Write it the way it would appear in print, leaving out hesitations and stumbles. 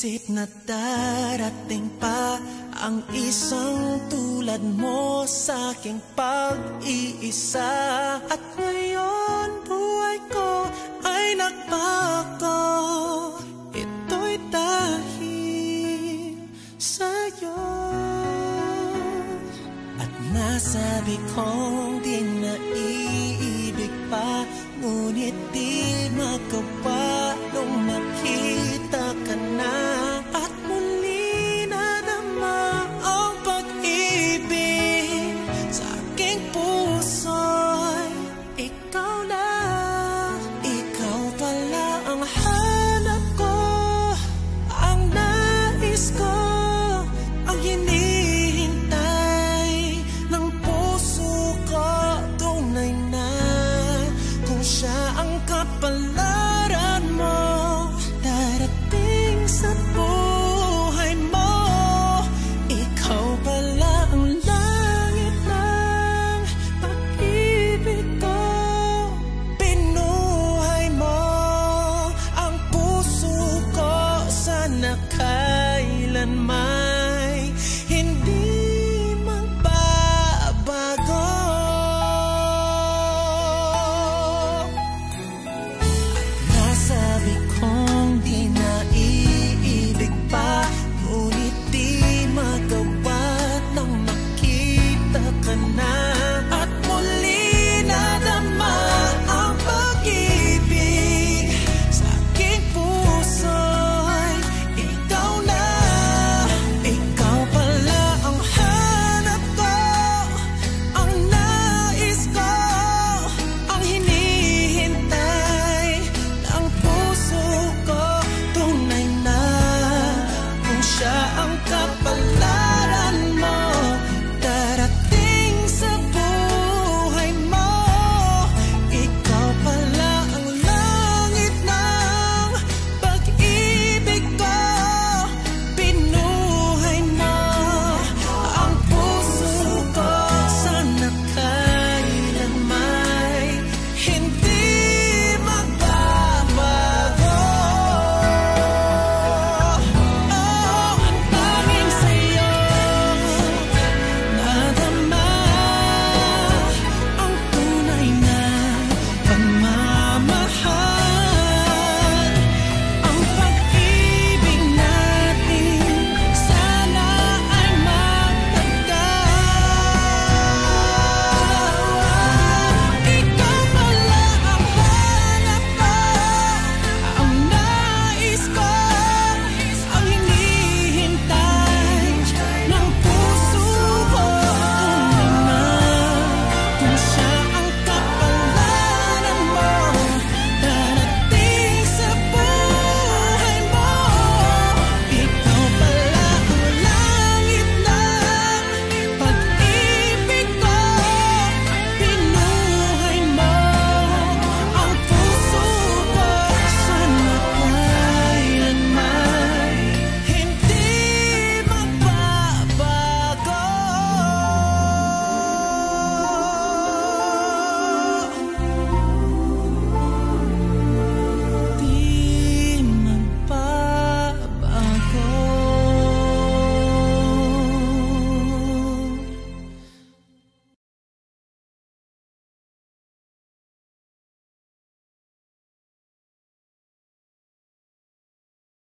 Isip na darating pa ang isang tulad mo sa aking pag-iisa. At ngayon buhay ko ay nagbago. Ito'y dahil sa'yo. At nasabi kong di na iibig pa, ngunit di magawa nung makita ka na. At muli nadama ang pag-ibig sa aking puso'y ikaw na. Ikaw pala ang hanap ko, ang nais ko, ang hinihintay ng puso ko. Tunay na kung siya ang kapalaran mo, darating sa buhay mo. Ikaw pala ang langit ng pag-ibig ko. Pinuhay mo ang puso ko, sana kailanman